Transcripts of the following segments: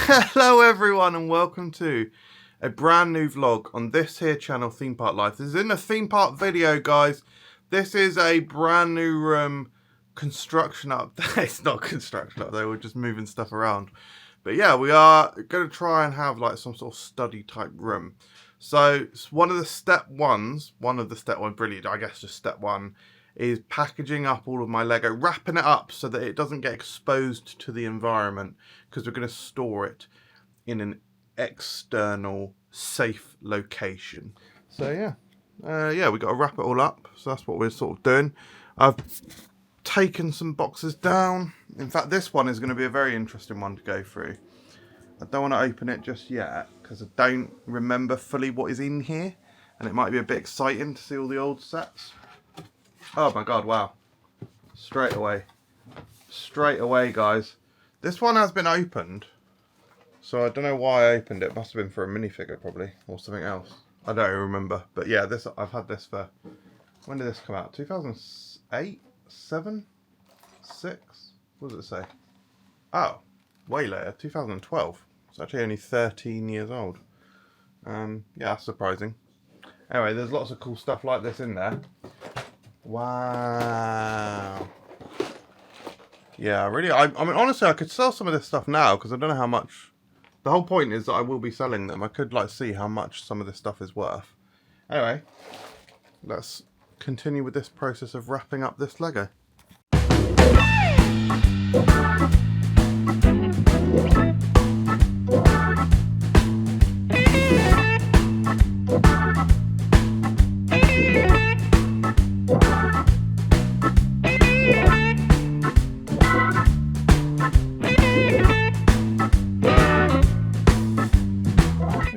Hello everyone and welcome to a brand new vlog on this here channel, Theme Park Life. This is in a theme park video, guys. This is a brand new room construction update. It's not construction update, we're just moving stuff around. But yeah, we are going to try and have like some sort of study type room. So one of the step one, brilliant, I guess just step one, is packaging up all of my Lego, wrapping it up so that it doesn't get exposed to the environment, because we're going to store it in an external safe location. So yeah, we got to wrap it all up. So that's what we're sort of doing. I've taken some boxes down. In fact, this one is going to be a very interesting one to go through. I don't want to open it just yet because I don't remember fully what is in here, and it might be a bit exciting to see all the old sets. Oh my god, wow. Straight away, guys. This one has been opened, so I don't know why I opened it. It must have been for a minifigure probably, or something else. I don't remember. But yeah, this I've had this for, when did this come out? 2008? 7? 6? What does it say? Oh, way later, 2012. It's actually only 13 years old. Yeah, that's surprising. Anyway, there's lots of cool stuff like this in there. Wow. Yeah, really. I mean, honestly, I could sell some of this stuff now because I don't know how much. The whole point is that I will be selling them. I could like see how much some of this stuff is worth. Anyway, let's continue with this process of wrapping up this Lego.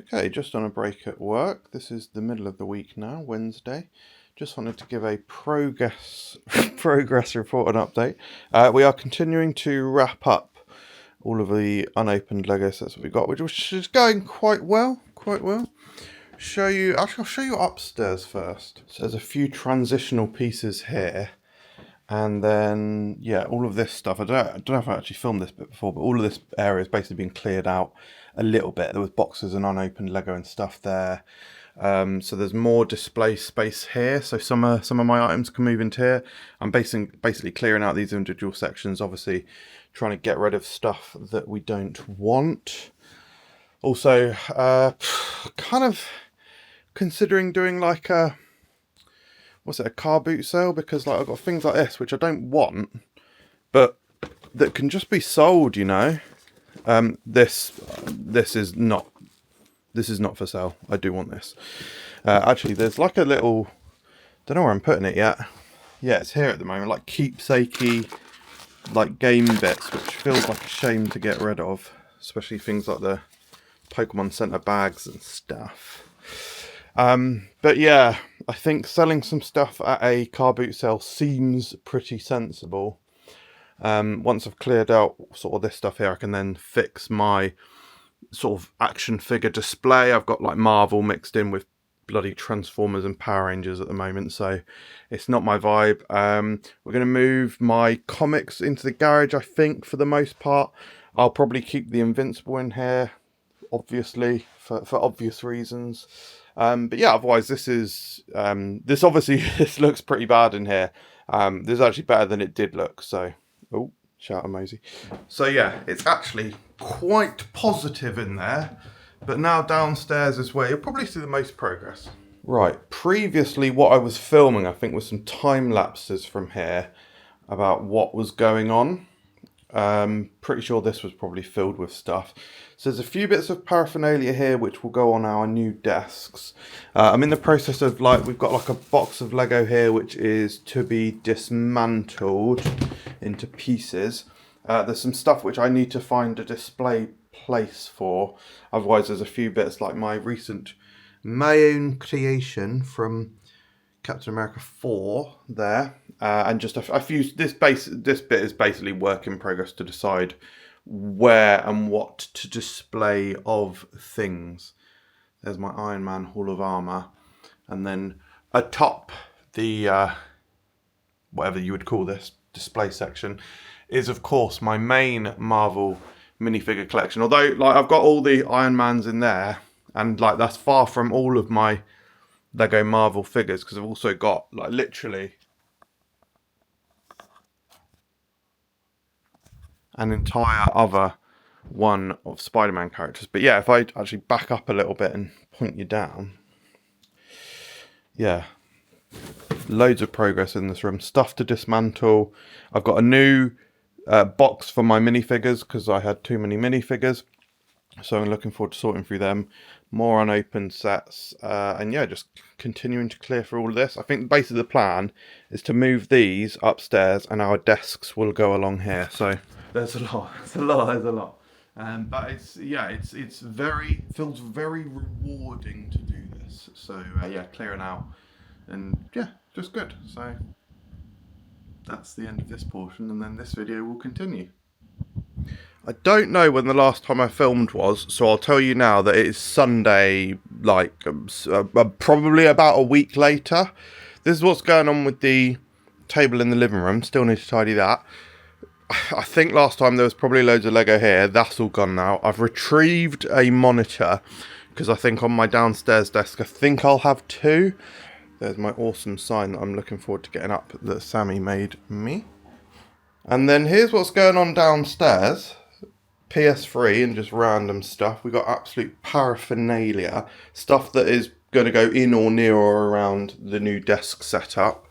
Okay, just on a break at work. This is the middle of the week now, Wednesday. Just wanted to give a progress report and update. We are continuing to wrap up all of the unopened Lego sets that we got, which is going quite well. I'll show you upstairs first. So there's a few transitional pieces here. And then, yeah, all of this stuff, I don't know if I actually filmed this bit before, but all of this area has basically been cleared out a little bit. There was boxes and unopened Lego and stuff there. So there's more display space here. So some of my items can move into here. I'm basically clearing out these individual sections, obviously trying to get rid of stuff that we don't want. Also, kind of considering doing like a car boot sale, because like I've got things like this which I don't want but that can just be sold, you know. This is not for sale. I do want this. Actually, there's like a little, don't know where I'm putting it yet. Yeah, it's here at the moment, like keepsakey like game bits, which feels like a shame to get rid of, especially things like the Pokemon Center bags and stuff. But yeah, I think selling some stuff at a car boot sale seems pretty sensible. Once I've cleared out sort of this stuff here, I can then fix my sort of action figure display. I've got like Marvel mixed in with bloody Transformers and Power Rangers at the moment, so it's not my vibe. We're going to move my comics into the garage, I think, for the most part. I'll probably keep the Invincible in here, obviously, for obvious reasons. But yeah, otherwise this is, this obviously, this looks pretty bad in here. This is actually better than it did look, so, oh, shout out Mosey. So yeah, it's actually quite positive in there, but now downstairs is where you'll probably see the most progress. Right, previously what I was filming, I think, was some time lapses from here about what was going on. Pretty sure this was probably filled with stuff. So there's a few bits of paraphernalia here which will go on our new desks. I'm in the process of, like, we've got like a box of Lego here which is to be dismantled into pieces. There's some stuff which I need to find a display place for. Otherwise there's a few bits like my recent, my own creation from Captain America 4 there, and just a few. This bit is basically work in progress to decide where and what to display of things. There's my Iron Man Hall of Armor, and then atop the whatever you would call this display section is of course my main Marvel minifigure collection. Although, like, I've got all the Iron Mans in there, and like that's far from all of my Lego Marvel figures, because I've also got like literally an entire other one of Spider-Man characters. But yeah, if I actually back up a little bit and point you down, yeah, loads of progress in this room. Stuff to dismantle. I've got a new box for my minifigures because I had too many minifigures, so I'm looking forward to sorting through them. More unopened sets, and yeah, just continuing to clear through all of this. I think basically the plan is to move these upstairs, and our desks will go along here. So there's a lot. There's a lot. But it's feels very rewarding to do this. So yeah, clearing out, and yeah, just good. So that's the end of this portion, and then this video will continue. I don't know when the last time I filmed was, so I'll tell you now that it is Sunday, like probably about a week later. This is what's going on with the table in the living room. Still need to tidy that. I think last time there was probably loads of Lego here. That's all gone now. I've retrieved a monitor because I think on my downstairs desk, I think I'll have two. There's my awesome sign that I'm looking forward to getting up that Sammy made me. And then here's what's going on downstairs. PS3 and just random stuff. We got absolute paraphernalia. Stuff that is going to go in or near or around the new desk setup.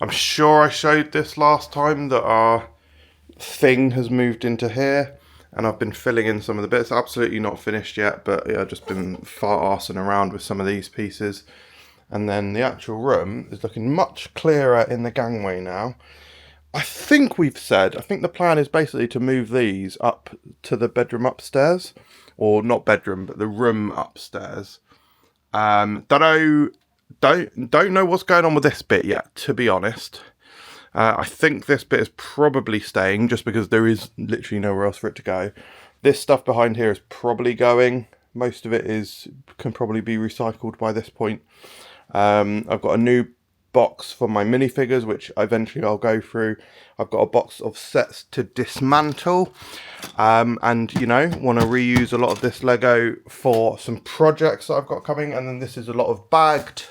I'm sure I showed this last time that our thing has moved into here. And I've been filling in some of the bits. Absolutely not finished yet, but yeah, I've just been fart-arsing around with some of these pieces. And then the actual room is looking much clearer in the gangway now. I think the plan is basically to move these up to the bedroom upstairs. Or not bedroom, but the room upstairs. Don't know what's going on with this bit yet, to be honest. I think this bit is probably staying just because there is literally nowhere else for it to go. This stuff behind here is probably going. Most of it can probably be recycled by this point. I've got a new box for my minifigures, which eventually I'll go through. I've got a box of sets to dismantle, and you know, want to reuse a lot of this Lego for some projects that I've got coming. And then this is a lot of bagged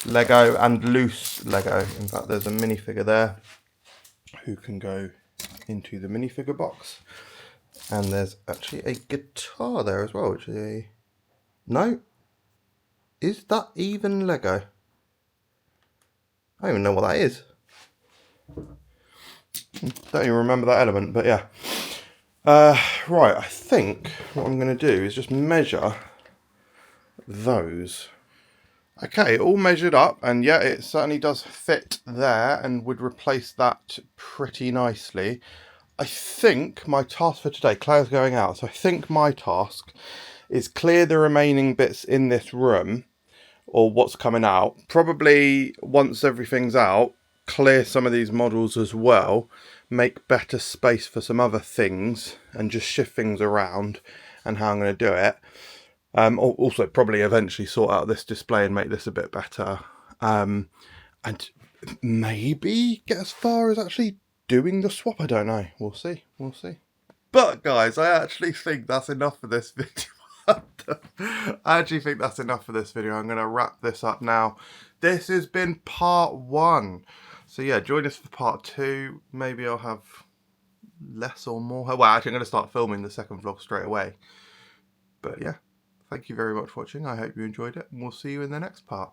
Lego and loose Lego. In fact, there's a minifigure there who can go into the minifigure box, and there's actually a guitar there as well, which is is that even Lego? I don't even know what that is. Don't even remember that element, but yeah. Right, I think what I'm going to do is just measure those. Okay, all measured up, and yeah, it certainly does fit there and would replace that pretty nicely. I think my task for today, Claire's going out, so I think my task is clear the remaining bits in this room, or what's coming out. Probably once everything's out, clear some of these models as well, make better space for some other things, and just shift things around and how I'm going to do it. Also probably eventually sort out this display and make this a bit better. And maybe get as far as actually doing the swap. I don't know. We'll see. But guys, I actually think that's enough for this video. I actually think that's enough for this video. I'm going to wrap this up now. This has been part 1. So yeah, join us for part 2. Maybe I'll have less or more. Well, actually I'm going to start filming the second vlog straight away. But yeah, thank you very much for watching. I hope you enjoyed it, and we'll see you in the next part.